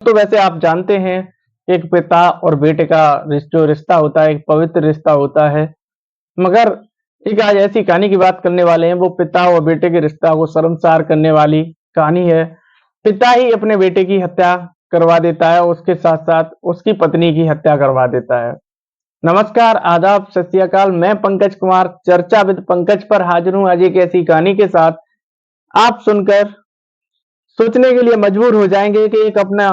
तो वैसे आप जानते हैं एक पिता और बेटे का जो रिश्ता होता है एक पवित्र रिश्ता होता है। मगर एक आज ऐसी कहानी की बात करने वाले हैं, वो पिता और बेटे के रिश्ता को शर्मसार करने वाली कहानी है। पिता ही अपने बेटे की हत्या करवा देता है, उसके साथ-साथ उसकी पत्नी की हत्या करवा देता है। नमस्कार, आदाब, सत श्री अकाल। मैं पंकज कुमार चर्चा विद पंकज पर हाजिर हूँ आज एक ऐसी कहानी के साथ। आप सुनकर सोचने के लिए मजबूर हो जाएंगे कि एक अपना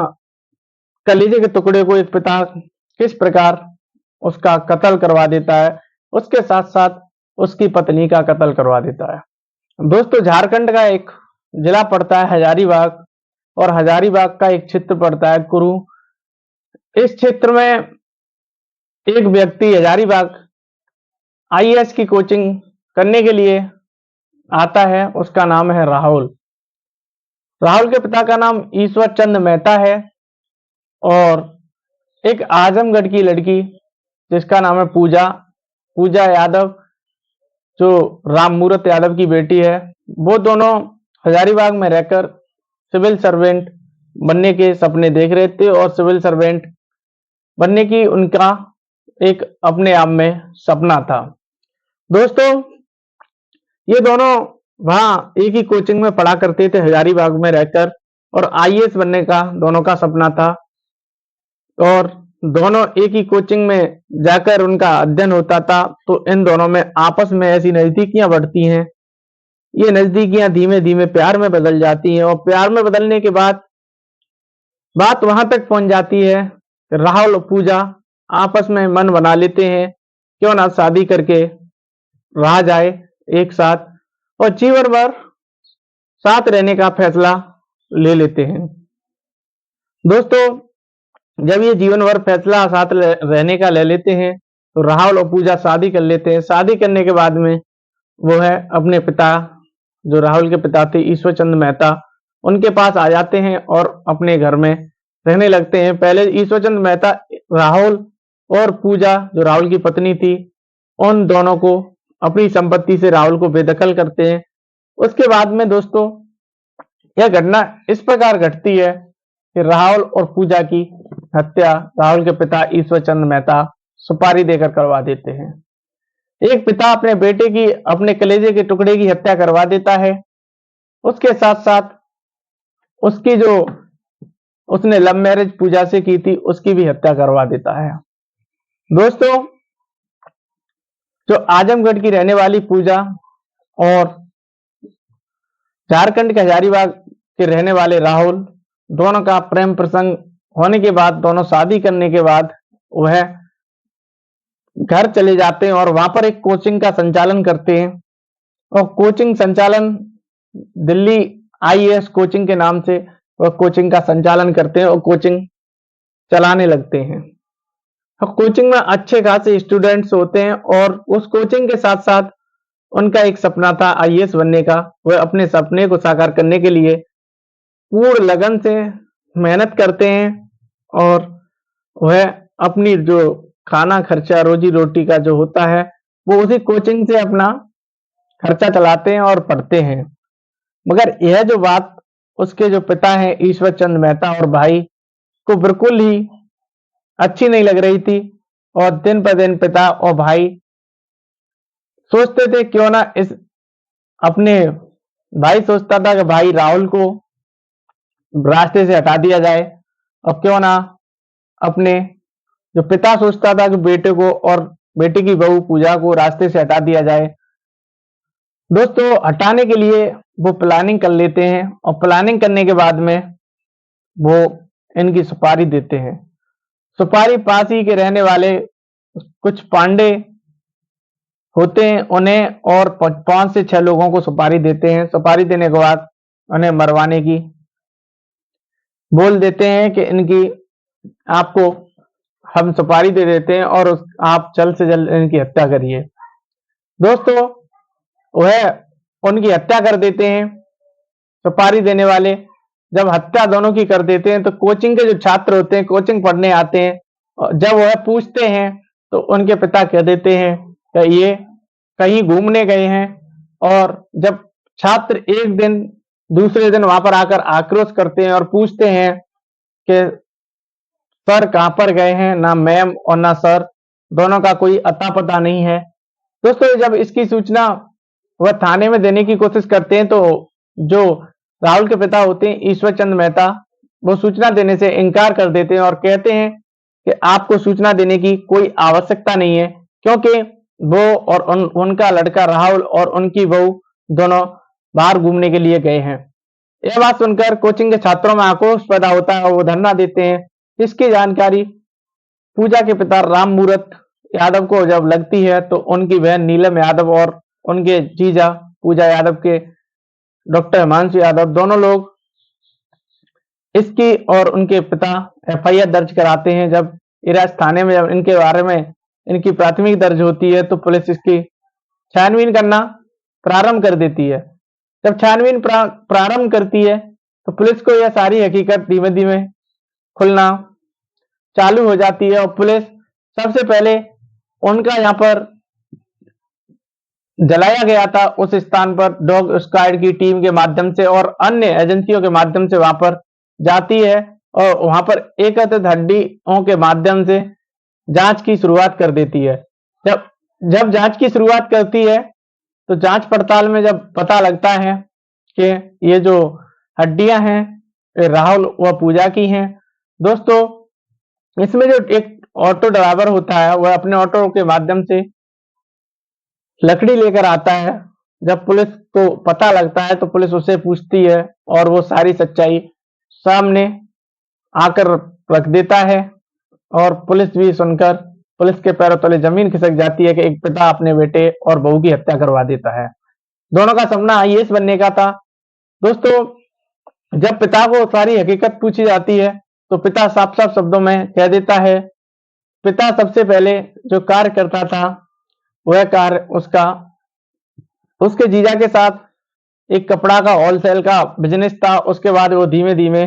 कलीजे के टुकड़े को एक पिता किस प्रकार उसका कत्ल करवा देता है, उसके साथ-साथ उसकी पत्नी का कत्ल करवा देता है। दोस्तों, झारखंड का एक जिला पड़ता है हजारीबाग और हजारीबाग का एक क्षेत्र पड़ता है कुरू। इस क्षेत्र में एक व्यक्ति हजारीबाग आईएएस की कोचिंग करने के लिए आता है, उसका नाम है राहुल। राहुल के पिता का नाम ईश्वर चंद मेहता है और एक आजमगढ़ की लड़की जिसका नाम है पूजा, पूजा यादव, जो राममूरत यादव की बेटी है। वो दोनों हजारीबाग में रहकर सिविल सर्वेंट बनने के सपने देख रहे थे और सिविल सर्वेंट बनने की उनका एक अपने आप में सपना था। दोस्तों, ये दोनों वहां एक ही कोचिंग में पढ़ा करते थे हजारीबाग में रहकर और आईएएस बनने का दोनों का सपना था और दोनों एक ही कोचिंग में जाकर उनका अध्ययन होता था। तो इन दोनों में आपस में ऐसी नजदीकियां बढ़ती हैं, ये नजदीकियां धीमे धीमे प्यार में बदल जाती हैं और प्यार में बदलने के बाद बात वहां तक पहुंच जाती है कि राहुल और पूजा आपस में मन बना लेते हैं, क्यों ना शादी करके रहा जाए एक साथ और जीवन भर साथ रहने का फैसला ले लेते हैं। दोस्तों, जब ये जीवन भर फैसला साथ रहने का ले लेते हैं तो राहुल और पूजा शादी कर लेते हैं। शादी करने के बाद में वो है अपने पिता, जो राहुल के पिता थे ईश्वर चंद मेहता, उनके पास आ जाते हैं और अपने घर में रहने लगते हैं। पहले ईश्वर चंद मेहता राहुल और पूजा, जो राहुल की पत्नी थी, उन दोनों को अपनी संपत्ति से राहुल को बेदखल करते हैं। उसके बाद में दोस्तों, यह घटना इस प्रकार घटती है कि राहुल और पूजा की हत्या राहुल के पिता ईश्वर चंद मेहता सुपारी देकर करवा देते हैं। एक पिता अपने बेटे की, अपने कलेजे के टुकड़े की हत्या करवा देता है, उसके साथ साथ उसकी जो उसने लव मैरिज पूजा से की थी उसकी भी हत्या करवा देता है। दोस्तों, जो आजमगढ़ की रहने वाली पूजा और झारखंड के हजारीबाग के रहने वाले राहुल, दोनों का प्रेम प्रसंग होने के बाद, दोनों शादी करने के बाद वह घर चले जाते हैं और वहां पर एक कोचिंग का संचालन करते हैं और कोचिंग संचालन दिल्ली आईएएस कोचिंग के नाम से वह कोचिंग का संचालन करते हैं और कोचिंग चलाने लगते हैं। कोचिंग में अच्छे खासे स्टूडेंट्स होते हैं और उस कोचिंग के साथ साथ उनका एक सपना था आईएएस बनने का। वह अपने सपने को साकार करने के लिए पूर्ण लगन से मेहनत करते हैं और वह अपनी जो खाना खर्चा, रोजी रोटी का जो होता है, वो उसी कोचिंग से अपना खर्चा चलाते हैं और पढ़ते हैं। मगर यह जो बात उसके जो पिता हैं ईश्वर चंद मेहता और भाई को बिल्कुल ही अच्छी नहीं लग रही थी और दिन पर दिन पिता और भाई सोचते थे क्यों ना इस अपने भाई सोचता था कि भाई राहुल को रास्ते से हटा दिया जाए और क्यों ना अपने जो पिता सोचता था कि बेटे को और बेटे की बहू पूजा को रास्ते से हटा दिया जाए। दोस्तों, हटाने के लिए वो प्लानिंग कर लेते हैं और प्लानिंग करने के बाद में वो इनकी सुपारी देते हैं। सुपारी पास ही के रहने वाले कुछ पांडे होते हैं, उन्हें और 5 से 6 लोगों को सुपारी देते हैं। सुपारी देने के बाद उन्हें मरवाने की बोल देते हैं कि इनकी आपको हम सुपारी दे देते हैं और आप जल्द से जल्द इनकी हत्या करिए। दोस्तों, वह उनकी हत्या कर देते हैं सुपारी देने वाले। जब हत्या दोनों की कर देते हैं तो कोचिंग के जो छात्र होते हैं, कोचिंग पढ़ने आते हैं, और जब वह पूछते हैं तो उनके पिता कह देते हैं कि ये कहीं घूमने गए हैं। और जब छात्र एक दिन दूसरे दिन वहां पर आकर आक्रोश करते हैं और पूछते हैं कि सर कहाँ पर गए हैं, ना मैम और ना सर, दोनों का कोई अता पता नहीं है। दोस्तों जब इसकी सूचना वह थाने में देने की कोशिश करते हैं तो जो राहुल के पिता होते हैं ईश्वर चंद मेहता, वो सूचना देने से इनकार कर देते हैं और कहते हैं कि आपको सूचना देने की कोई आवश्यकता नहीं है, क्योंकि वो और उनका लड़का राहुल और उनकी बहू दोनों बाहर घूमने के लिए गए हैं। यह बात सुनकर कोचिंग के छात्रों में आक्रोश पैदा होता है और वो धरना देते हैं। इसकी जानकारी पूजा के पिता राम मूरत यादव को जब लगती है तो उनकी बहन नीलम यादव और उनके जीजा पूजा यादव के डॉक्टर हिमांशु यादव दोनों लोग इसकी और उनके पिता एफआईआर दर्ज कराते हैं। जब इराज थाने में जब इनके बारे में इनकी प्राथमिक दर्ज होती है तो पुलिस इसकी छानबीन करना प्रारंभ कर देती है। जब छानबीन प्रारंभ करती है तो पुलिस को यह सारी हकीकत धीमे धीमे खुलना चालू हो जाती है और पुलिस सबसे पहले उनका यहाँ पर जलाया गया था उस स्थान पर डॉग स्क्वाड की टीम के माध्यम से और अन्य एजेंसियों के माध्यम से वहां पर जाती है और वहां पर एकत्रित हड्डियों के माध्यम से जांच की शुरुआत कर देती है। जब जब जांच की शुरुआत करती है तो जांच पड़ताल में जब पता लगता है कि ये जो हड्डियां हैं ये राहुल व पूजा की हैं। दोस्तों इसमें जो एक ऑटो ड्राइवर होता है वह अपने ऑटो के माध्यम से लकड़ी लेकर आता है। जब पुलिस को पता लगता है तो पुलिस उससे पूछती है और वो सारी सच्चाई सामने आकर रख देता है और पुलिस भी सुनकर पुलिस के पैरों तले जमीन खिसक जाती है कि एक पिता अपने बेटे और बहू की हत्या करवा देता है। दोनों का सपना आईएएस बनने का था। दोस्तों जब पिता को सारी हकीकत पूछी जाती है तो पिता साफ साफ शब्दों में कह देता है। पिता सबसे पहले जो कार्य करता था वह कार्य उसका उसके जीजा के साथ एक कपड़ा का होलसेल का बिजनेस था। उसके बाद वो धीमे धीमे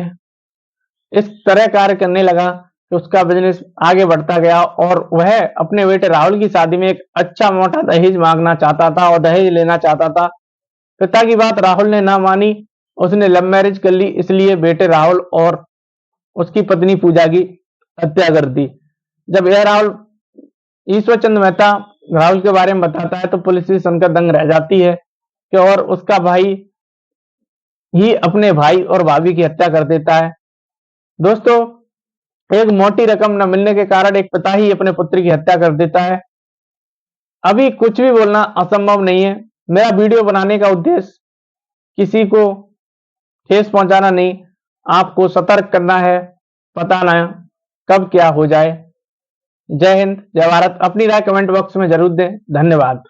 इस तरह कार्य करने लगा कि उसका बिजनेस आगे बढ़ता गया और वह अपने बेटे राहुल की शादी में एक अच्छा मोटा दहेज मांगना चाहता था और दहेज लेना चाहता था। पिता की बात राहुल ने ना मानी, उसने लव मैरिज कर ली, इसलिए बेटे राहुल और उसकी पत्नी पूजा की हत्या कर दी। जब यह राहुल ईश्वर चंद मेहता राहुल के बारे में बताता है तो पुलिस भी सुनकर दंग रह जाती है कि और उसका भाई ही अपने भाई और भाभी की हत्या कर देता है। दोस्तों एक मोटी रकम न मिलने के कारण एक पिता ही अपने पुत्र की हत्या कर देता है। अभी कुछ भी बोलना असंभव नहीं है। मेरा वीडियो बनाने का उद्देश्य किसी को ठेस पहुंचाना नहीं, आपको सतर्क करना है, पता ना कब क्या हो जाए। जय हिंद, जय भारत। अपनी राय कमेंट बॉक्स में जरूर दें। धन्यवाद।